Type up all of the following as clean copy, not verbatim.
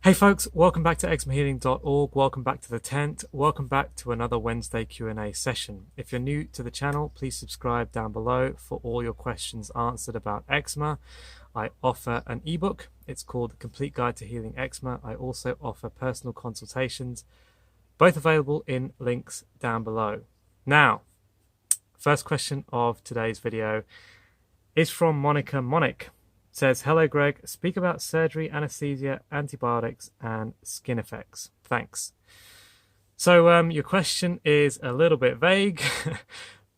Hey folks, welcome back to eczemahealing.org. Welcome back to the tent. Welcome back to another Wednesday Q&A session. If you're new to the channel, please subscribe down below for all your questions answered about eczema. I offer an ebook. It's called The Complete Guide to Healing Eczema. I also offer personal consultations, both available in links down below. Now, first question of today's video is from Monica Monic. Says, hello Greg, speak about surgery, anesthesia, antibiotics and skin effects. Thanks. So your question is a little bit vague,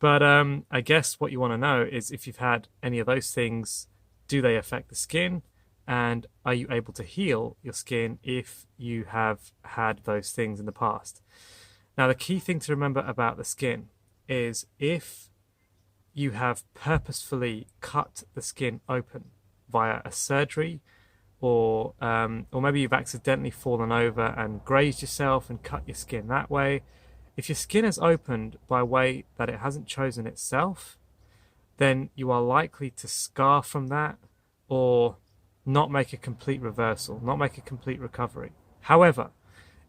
but I guess what you want to know is if you've had any of those things, do they affect the skin? And are you able to heal your skin if you have had those things in the past? Now, the key thing to remember about the skin is if you have purposefully cut the skin open via a surgery, or maybe you've accidentally fallen over and grazed yourself and cut your skin that way. If your skin is opened by a way that it hasn't chosen itself, then you are likely to scar from that or not make a complete reversal, not make a complete recovery. However,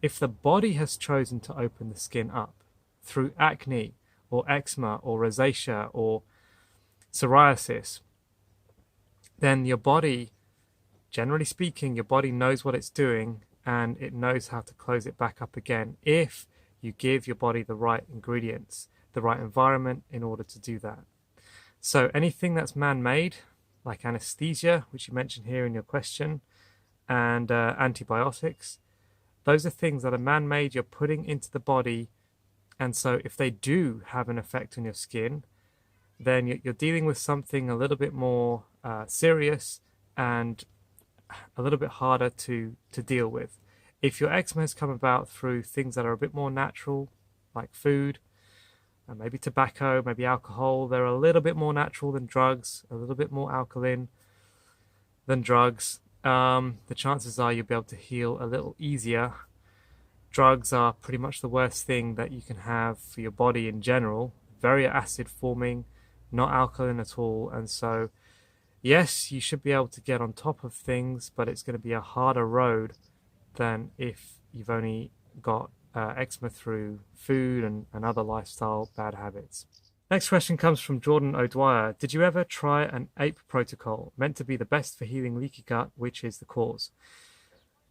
if the body has chosen to open the skin up through acne or eczema or rosacea or psoriasis, then your body, generally speaking, your body knows what it's doing and it knows how to close it back up again if you give your body the right ingredients, the right environment in order to do that. So anything that's man-made, like anesthesia, which you mentioned here in your question, and antibiotics, those are things that are man-made, you're putting into the body. And so if they do have an effect on your skin, then you're dealing with something a little bit more serious and a little bit harder to deal with. If your eczema has come about through things that are a bit more natural, like food, maybe tobacco, maybe alcohol, they're a little bit more natural than drugs, a little bit more alkaline than drugs, the chances are you'll be able to heal a little easier. Drugs are pretty much the worst thing that you can have for your body in general. Very acid forming, not alkaline at all. And so, yes, you should be able to get on top of things, but it's going to be a harder road than if you've only got eczema through food and other lifestyle bad habits. Next question comes from Jordan O'Dwyer. Did you ever try an AIP protocol meant to be the best for healing leaky gut, which is the cause?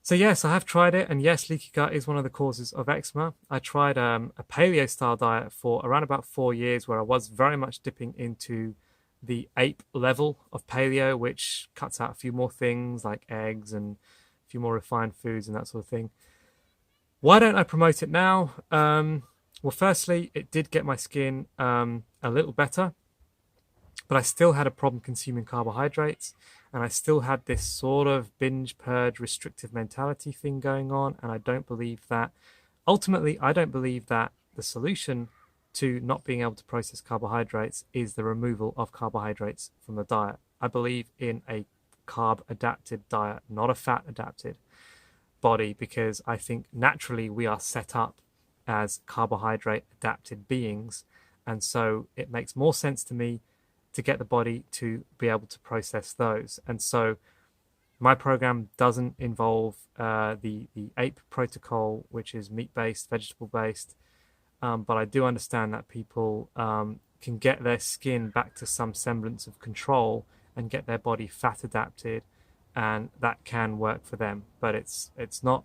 So yes, I have tried it, and yes, leaky gut is one of the causes of eczema. I tried a paleo-style diet for around about 4 years, where I was very much dipping into the AIP level of paleo, which cuts out a few more things like eggs and a few more refined foods and that sort of thing. Why don't I promote it now? Well, firstly, it did get my skin a little better, but I still had a problem consuming carbohydrates, and I still had this sort of binge purge restrictive mentality thing going on. And I don't believe that, ultimately, I don't believe that the solution to not being able to process carbohydrates is the removal of carbohydrates from the diet. I believe in a carb adapted diet, not a fat adapted body, because I think naturally we are set up as carbohydrate adapted beings. And so it makes more sense to me to get the body to be able to process those. And so my program doesn't involve the AIP protocol, which is meat-based, vegetable-based, but I do understand that people can get their skin back to some semblance of control and get their body fat adapted, and that can work for them. But it's not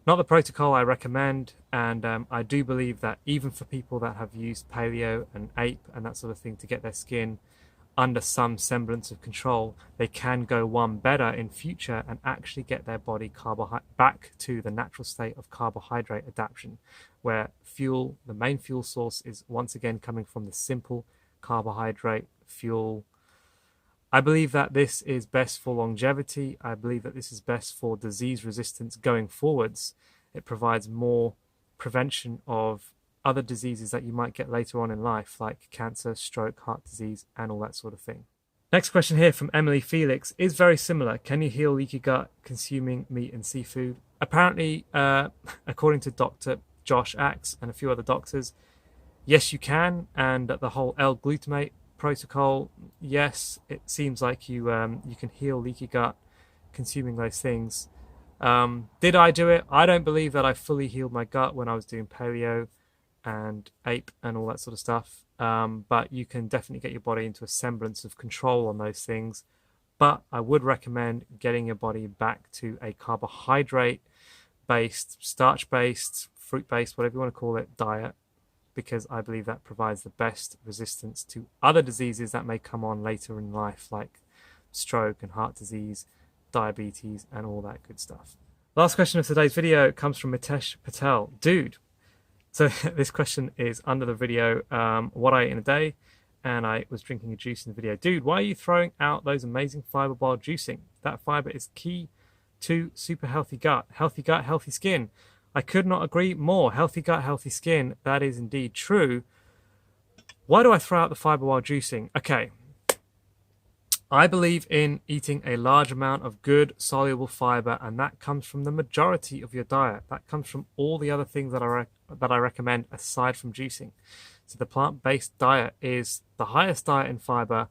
the protocol I recommend, and I do believe that even for people that have used paleo and AIP and that sort of thing to get their skin under some semblance of control, they can go one better in future and actually get their body back to the natural state of carbohydrate adaptation, where fuel, the main fuel source, is once again coming from the simple carbohydrate fuel. I believe that this is best for longevity. I believe that this is best for disease resistance going forwards. It provides more prevention of other diseases that you might get later on in life, like cancer, stroke, heart disease, and all that sort of thing. Next question here from Emily Felix is very similar. Can you heal leaky gut consuming meat and seafood? Apparently, according to Dr. Josh Axe and a few other doctors, yes, you can. And the whole L-glutamate protocol, yes, it seems like you can heal leaky gut consuming those things. Did I do it? I don't believe that I fully healed my gut when I was doing paleo and AIP and all that sort of stuff. But you can definitely get your body into a semblance of control on those things. But I would recommend getting your body back to a carbohydrate-based, starch-based, fruit-based, whatever you want to call it, diet, because I believe that provides the best resistance to other diseases that may come on later in life, like stroke and heart disease, diabetes, and all that good stuff. Last question of today's video comes from Mitesh Patel. Dude, so this question is under the video, what I ate in a day, and I was drinking a juice in the video. Dude, why are you throwing out those amazing fiber while juicing? That fiber is key to super healthy gut, healthy skin. I could not agree more. Healthy gut, healthy skin. That is indeed true. Why do I throw out the fiber while juicing? Okay. I believe in eating a large amount of good soluble fiber, and that comes from the majority of your diet. That comes from all the other things that I recommend aside from juicing. So the plant-based diet is the highest diet in fiber.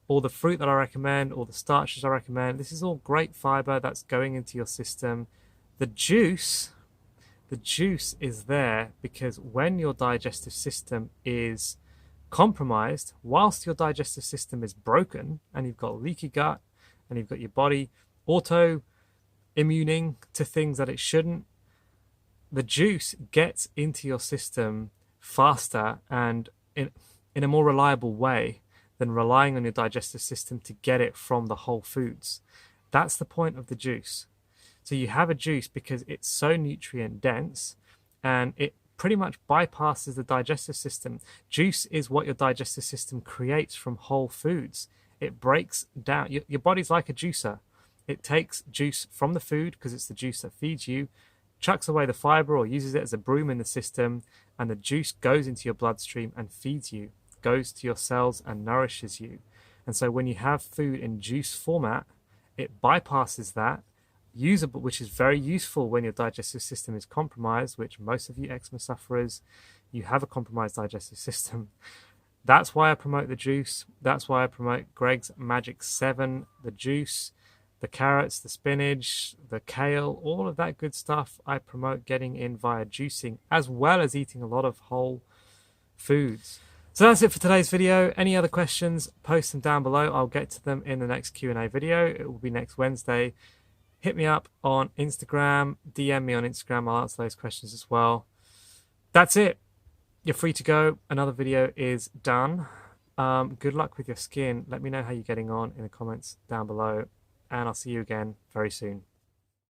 All the fruit that I recommend, all the starches I recommend, this is all great fiber that's going into your system. The juice is there because when your digestive system is compromised, whilst your digestive system is broken and you've got leaky gut and you've got your body auto-immuning to things that it shouldn't, the juice gets into your system faster and in a more reliable way than relying on your digestive system to get it from the whole foods. That's the point of the juice. So you have a juice because it's so nutrient dense and it pretty much bypasses the digestive system. Juice is what your digestive system creates from whole foods. It breaks down. Your body's like a juicer. It takes juice from the food because it's the juice that feeds you, chucks away the fiber or uses it as a broom in the system, and the juice goes into your bloodstream and feeds you, goes to your cells and nourishes you. And so when you have food in juice format, it bypasses that, usable, which is very useful when your digestive system is compromised, which most of you eczema sufferers, you have a compromised digestive system. That's why I promote the juice. That's why I promote Greg's Magic 7, the juice, the carrots, the spinach, the kale, all of that good stuff I promote getting in via juicing, as well as eating a lot of whole foods. So that's it for today's video. Any other questions, post them down below. I'll get to them in the next Q&A video. It will be next Wednesday. Hit me up on Instagram, DM me on Instagram. I'll answer those questions as well. That's it. You're free to go. Another video is done. Good luck with your skin. Let me know how you're getting on in the comments down below. And I'll see you again very soon.